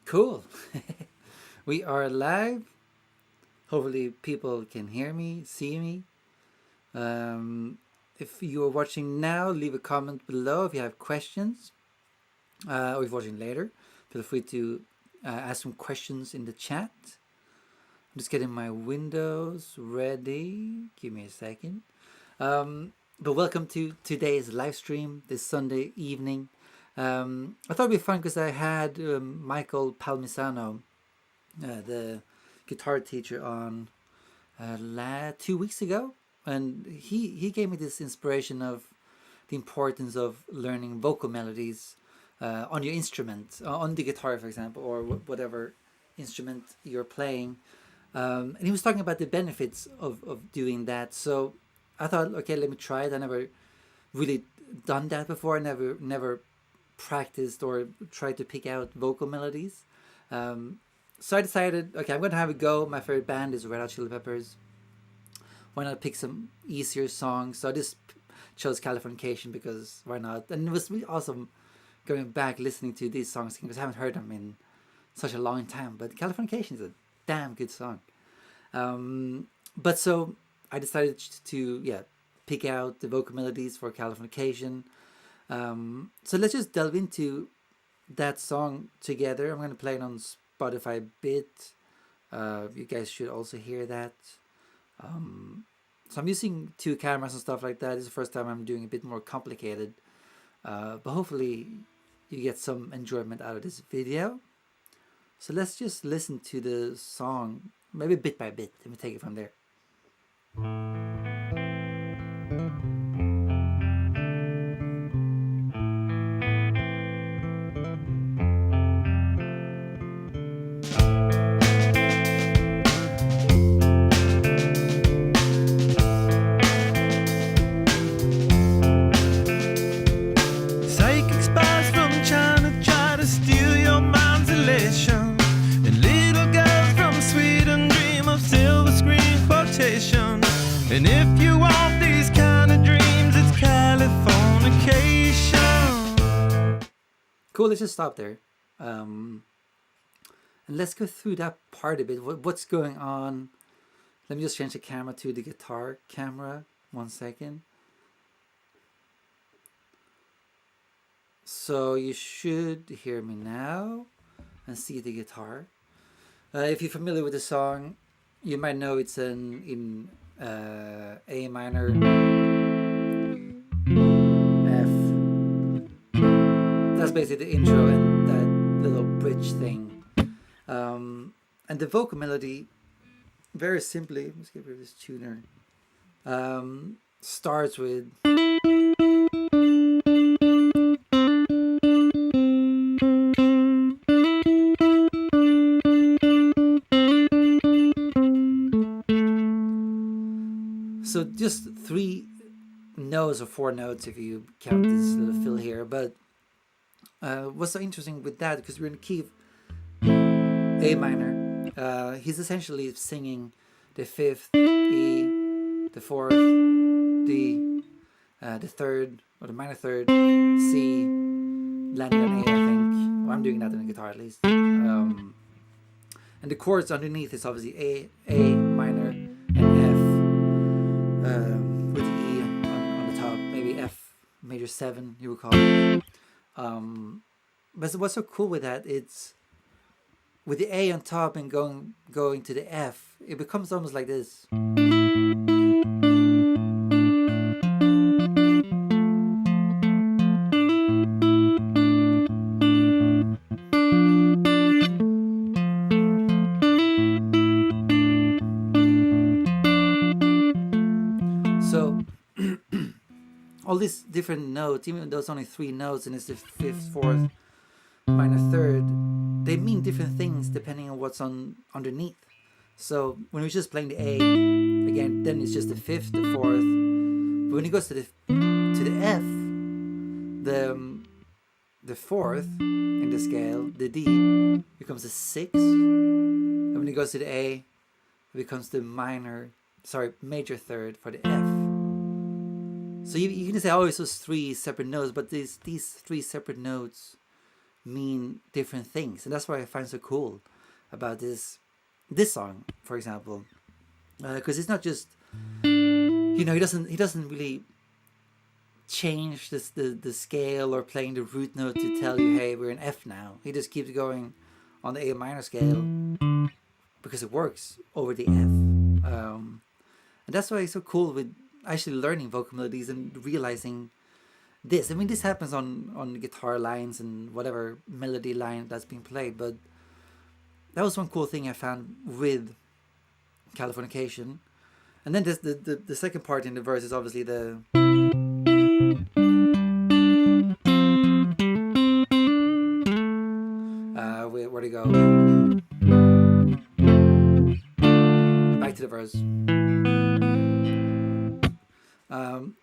Cool. We are live. Hopefully, people can hear me, see me. If you are watching now, leave a comment below if you have questions. Or if you're watching later, feel free to ask some questions in the chat. I'm just getting my windows ready. Give me a second. But welcome to today's live stream this Sunday evening. I thought it'd be fun because I had Micheal Palmisano, the guitar teacher, on 2 weeks ago, and he gave me this inspiration of the importance of learning vocal melodies on your instrument, on the guitar, for example, or whatever instrument you're playing. And he was talking about the benefits of doing that. So I thought, okay, let me try it. I never really done that before. I never practiced or tried to pick out vocal melodies. So I decided, okay, I'm going to have a go. My favorite band is Red Hot Chili Peppers. Why not pick some easier songs? So I just chose Californication because why not? And it was really awesome going back listening to these songs because I haven't heard them in such a long time. But Californication is a damn good song. But so I decided to pick out the vocal melodies for Californication. So let's just delve into that song together. I'm going to play it on Spotify a bit. You guys should also hear that. So I'm using 2 cameras and stuff like that. This is the first time I'm doing a bit more complicated. But hopefully you get some enjoyment out of this video. So let's just listen to the song, maybe bit by bit, and we take it from there. And if you want these kind of dreams, it's Californication. Cool, let's just stop there. And let's go through that part a bit. What's going on? Let me just change the camera to the guitar camera. 1 second. So you should hear me now and see the guitar. If you're familiar with the song, you might know it's in A minor, F. That's basically the intro and that little bridge thing. And the vocal melody, very simply, let's get rid of this tuner, starts with so just 3 notes or 4 notes if you count this little fill here. But what's so interesting with that, because we're in the key of A minor, he's essentially singing the 5th, E, the 4th, D, the 3rd, or the minor 3rd, C, landing on A, I think. Well, I'm doing that on the guitar at least. And the chords underneath is obviously A minor, and F. With the E on the top, maybe F major 7 you would call it. But what's so cool with that, it's with the A on top and going to the F, it becomes almost like this. So all these different notes, even though it's only 3 notes and it's the 5th, 4th, minor 3rd, they mean different things depending on what's underneath. So when we're just playing the A, again, then it's just the 5th, the 4th. But when it goes to the F, the 4th in the scale, the D becomes the 6th. And when it goes to the A, it becomes the major 3rd for the F. So you can say, oh, it's just 3 separate notes, but these 3 separate notes mean different things, and that's what I find so cool about this song, for example, because it's not just, he doesn't really change the scale or playing the root note to tell you, hey, we're in F now. He just keeps going on the A minor scale because it works over the F, and that's why it's so cool with actually learning vocal melodies and realizing this. I mean, this happens on guitar lines and whatever melody line that's being played, but that was one cool thing I found with Californication. And then this, the second part in the verse is obviously the where to go back to the verse.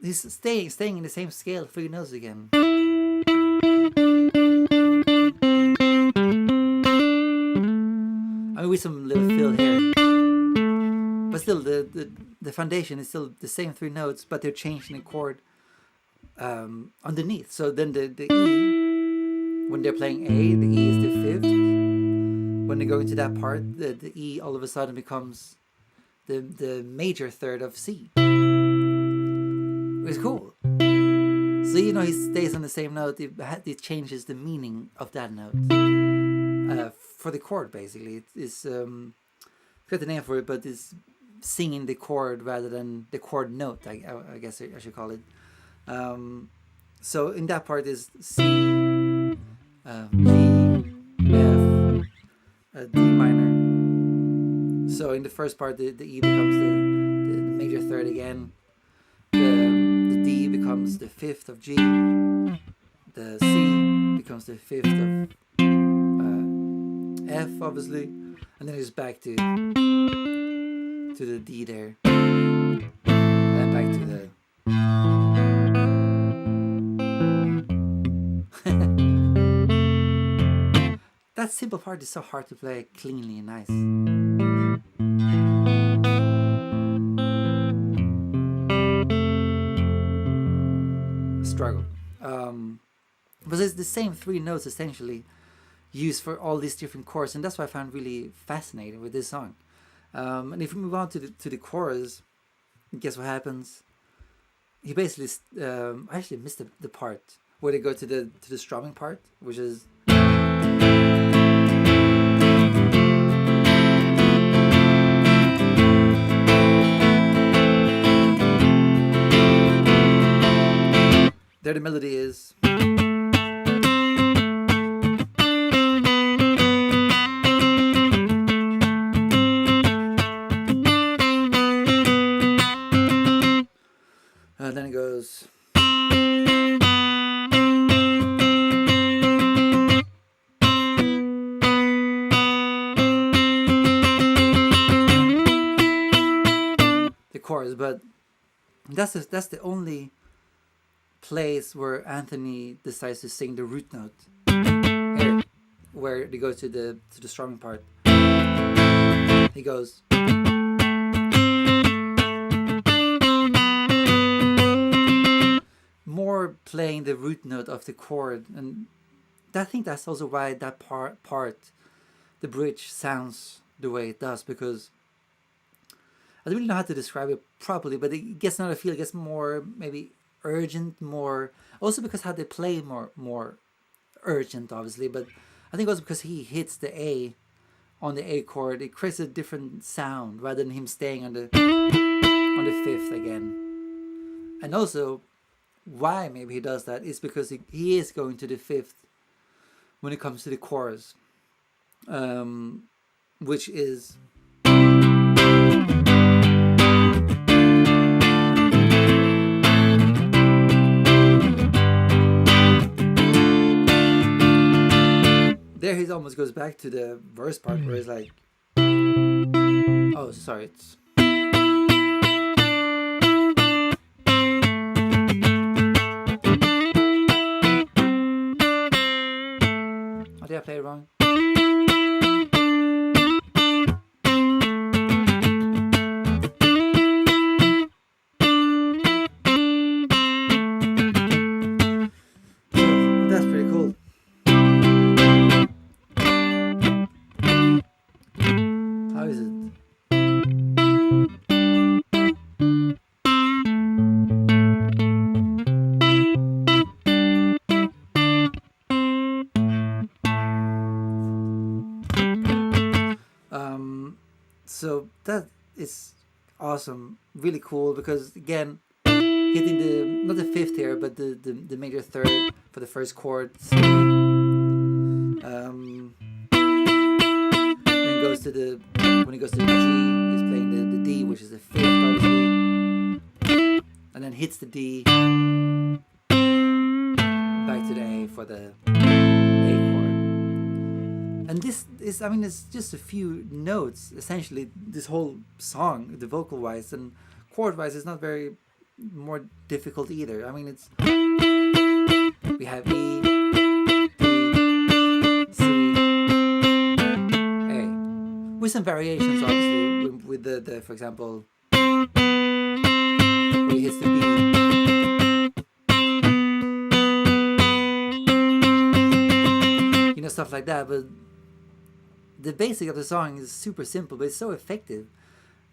He's staying in the same scale, 3 notes again. I mean, with some little fill here, but still the foundation is still the same 3 notes, but they're changing the chord underneath. So then the E, when they're playing A, the E is the 5th. When they go into that part, the E all of a sudden becomes the major third of C. It's cool. So he stays on the same note. It changes the meaning of that note for the chord. Basically, it's forget the name for it, but it's singing the chord rather than the chord note. I guess I should call it. So in that part is C, G, F, D minor. So in the first part, the E becomes the major third again. The D becomes the 5th of G. The C becomes the 5th of F, obviously, and then it's back to the D there, and then back to the. That simple part is so hard to play cleanly and nice. Struggle. But it's the same 3 notes essentially used for all these different chords, and that's what I found really fascinating with this song. And if we move on to the chorus, guess what happens? He basically I actually missed the part where they go to the strumming part, which is. There the melody is. Then it goes. The chorus, but that's the only place where Anthony decides to sing the root note. Here, where they go to the strumming part. He goes. More playing the root note of the chord, and I think that's also why that part, the bridge, sounds the way it does, because I don't really know how to describe it properly, but it gets another feel. It gets more maybe urgent, more also because how they play more urgent, obviously, but I think also because he hits the A on the A chord, it creates a different sound rather than him staying on the 5th again. And also why maybe he does that is because he is going to the 5th when it comes to the chorus, which is there. He almost goes back to the verse part where it's like, oh, sorry, it's. Did I play it wrong? That's pretty cool. So that is awesome, really cool, because again, hitting the, not the fifth here, but the major third for the first chord. Then goes to the, when he goes to the G, he's playing the D, which is the fifth, obviously, and then hits the D, back to the A for the A chord. And this is, I mean, it's just a few notes, essentially, this whole song, the vocal wise, and chord wise is not very more difficult either. I mean, it's, we have E, D, C, A, with some variations, obviously, with the for example, where he hits the B, you know, stuff like that. But the basic of the song is super simple, but it's so effective.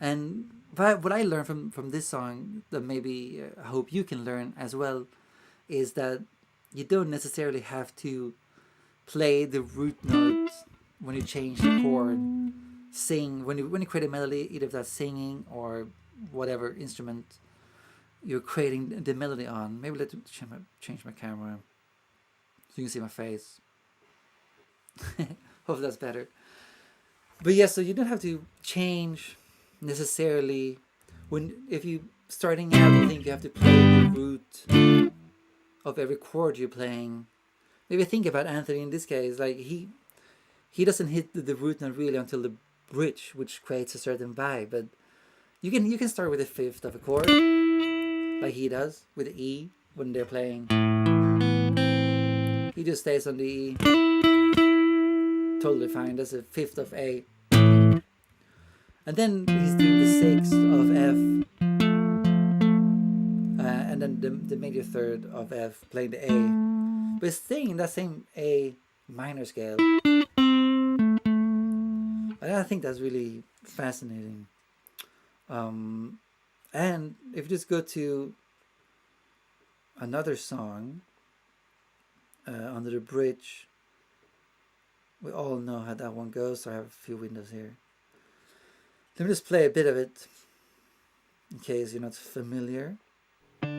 And what I learned from this song, that maybe I hope you can learn as well, is that you don't necessarily have to play the root notes when you change the chord. Sing when you create a melody, either if that's singing or whatever instrument you're creating the melody on. Maybe let's change my camera so you can see my face. Hope that's better. But yeah, so you don't have to change necessarily if you starting out you think you have to play the root of every chord you're playing. Maybe think about Anthony in this case, like he doesn't hit the root note really until the bridge, which creates a certain vibe. But you can start with the fifth of a chord, like he does with the E when they're playing. He just stays on the E, totally fine. That's a fifth of A. And then he's doing the sixth of F, and then the major third of F, playing the A, but staying in that same A minor scale. And I think that's really fascinating. And if you just go to another song, under the bridge, we all know how that one goes, so I have a few windows here. Let me just play a bit of it, in case you're not familiar. Let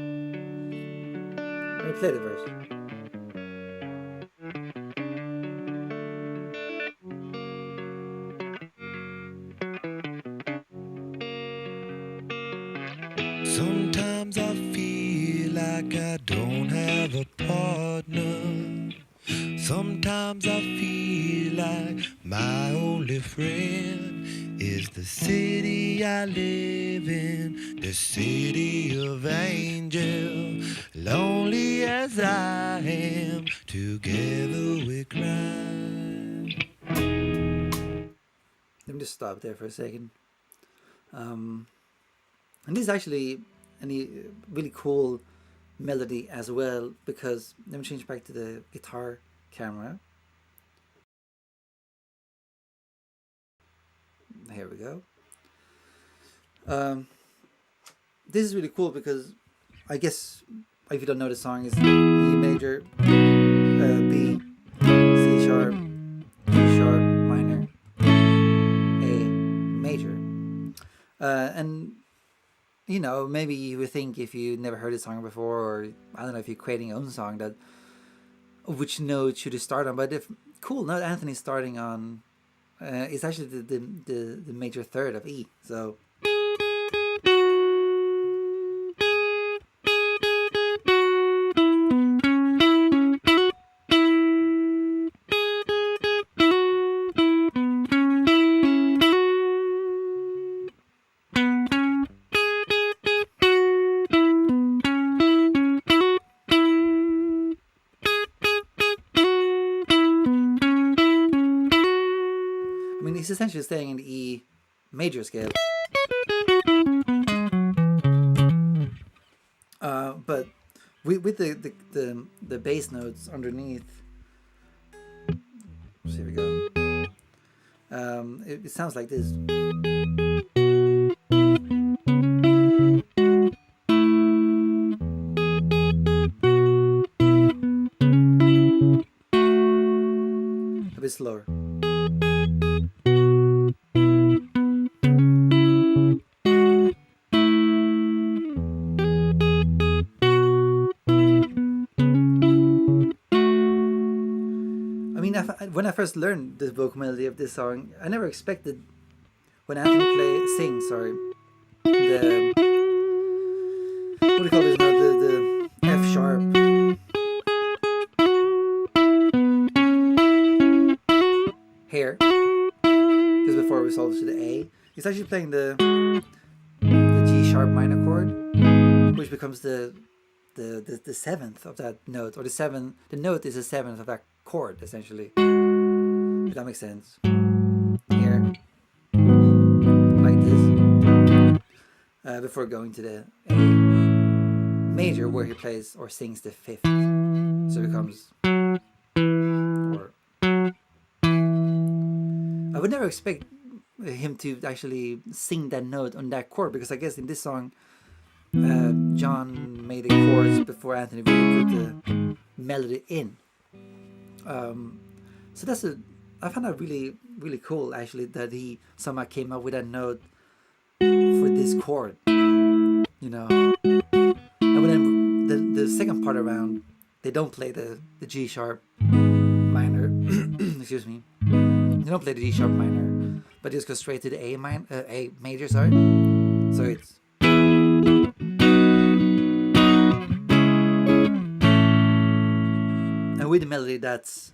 me play the verse. Sometimes I feel like I don't have a partner. Sometimes I feel like my only friend is the city I live in, the city of angels. Lonely as I am, together we cry. Let me just stop there for a second. And this is actually a really cool melody as well, because let me change back to the guitar camera. Here we go. This is really cool because I guess if you don't know the song, is E major, B, C sharp, G sharp minor, A major, and you know, maybe you would think, if you never heard this song before, or I don't know, if you're creating your own song, that which note should you start on? But if cool note Anthony's starting on, it's actually the major third of E. So he's essentially staying in the E major scale. But with the bass notes underneath, so here we go. It sounds like this. A bit slower. when I first learned the vocal melody of this song, I never expected when Anthony sings, sorry, the what do you call this now? The F sharp. Here, because before we solved to the A, he's actually playing the G sharp minor chord, which becomes the seventh of that note, or the note is the seventh of that chord, essentially. If that makes sense. Here, like this, before going to the A major, where he plays or sings the fifth. So it becomes, or I would never expect him to actually sing that note on that chord, because I guess in this song, John made the chords before Anthony really put the melody in. So I found that really, really cool, actually, that he somehow came up with that note for this chord, And then the second part around, they don't play the G sharp minor, excuse me, they don't play the G sharp minor, but just go straight to the A major, sorry. So it's, and with the melody, that's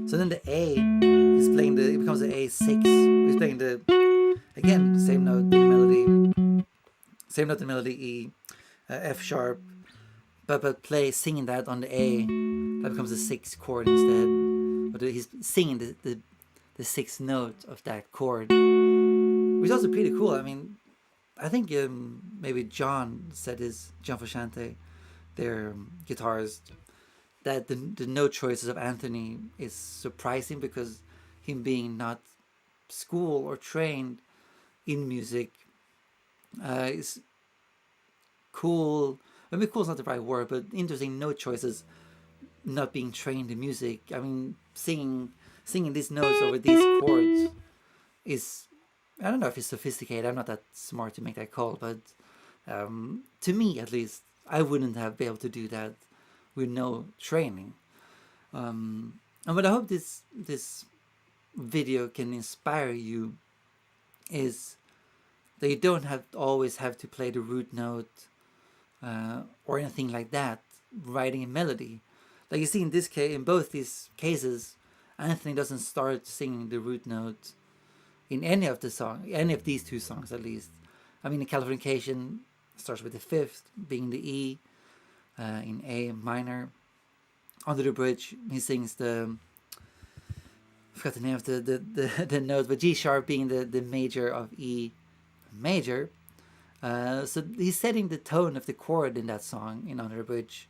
so then the A, he's playing it becomes the A6. He's playing again, same note in the melody, E, F sharp, but singing that on the A, that becomes the sixth chord instead. But he's singing the sixth note of that chord, which is also pretty cool. I mean, I think maybe John Frusciante, their guitarist, that the note choices of Anthony is surprising, because him being not school or trained in music is cool. I mean, cool is not the right word, but interesting note choices, not being trained in music. I mean, singing these notes over these chords is, I don't know if it's sophisticated. I'm not that smart to make that call, but to me at least, I wouldn't have been able to do that with no training. And what I hope this video can inspire you is that you don't always have to play the root note or anything like that, writing a melody. Like you see in this case, in both these cases, Anthony doesn't start singing the root note in any of these two songs at least. I mean, the Californication starts with the fifth, being the E, in A minor. Under the bridge, he sings I forgot the name of the note, but G sharp being the major of E major. So he's setting the tone of the chord in that song in Under the Bridge.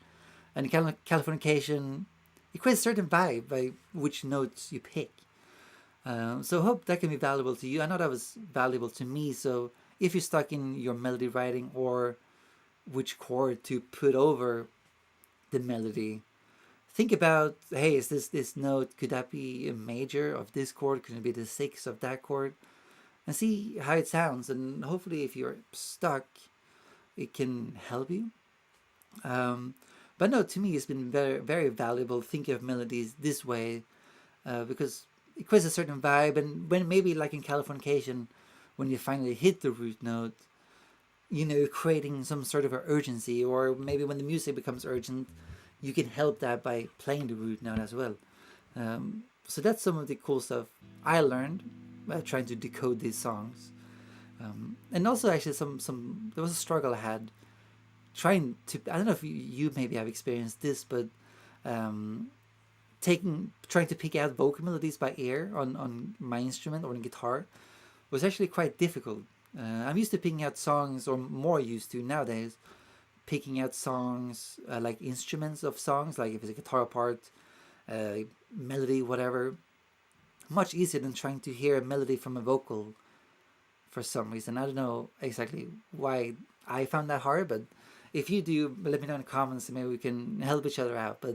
And Californication, it creates a certain vibe by which notes you pick. So I hope that can be valuable to you. I know that was valuable to me. So if you're stuck in your melody writing or which chord to put over the melody, think about, hey, is this note, could that be a major of this chord? Could it be the sixth of that chord? And see how it sounds. And hopefully if you're stuck, it can help you. But no, to me it's been very, very valuable thinking of melodies this way, because it creates a certain vibe. And when maybe like in Californication, when you finally hit the root note, creating some sort of an urgency, or maybe when the music becomes urgent, you can help that by playing the root note as well. So that's some of the cool stuff I learned by trying to decode these songs. And also actually there was a struggle I had trying to, I don't know if you maybe have experienced this, but trying to pick out vocal melodies by ear on my instrument or on guitar was actually quite difficult. I'm used to picking out songs, or more used to nowadays, picking out songs like instruments of songs, like if it's a guitar part, melody, whatever. Much easier than trying to hear a melody from a vocal for some reason. I don't know exactly why I found that hard, but if you do, let me know in the comments and maybe we can help each other out. But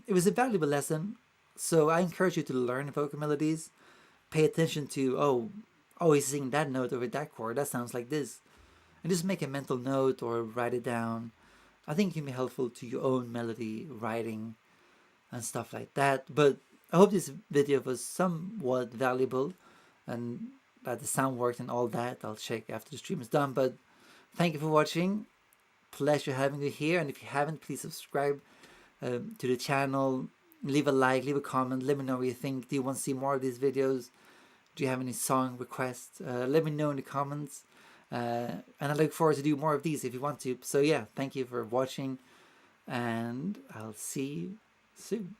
it was a valuable lesson, so I encourage you to learn vocal melodies. Pay attention to, oh, he's singing that note over that chord, that sounds like this. and just make a mental note or write it down. I think it can be helpful to your own melody writing and stuff like that. But I hope this video was somewhat valuable and that the sound worked and all that. I'll check after the stream is done. But thank you for watching. Pleasure having you here. And if you haven't, please subscribe to the channel. Leave a like, leave a comment. Let me know what you think. Do you want to see more of these videos? Do you have any song requests? Let me know in the comments. And I look forward to do more of these if you want to. So yeah, thank you for watching, and I'll see you soon.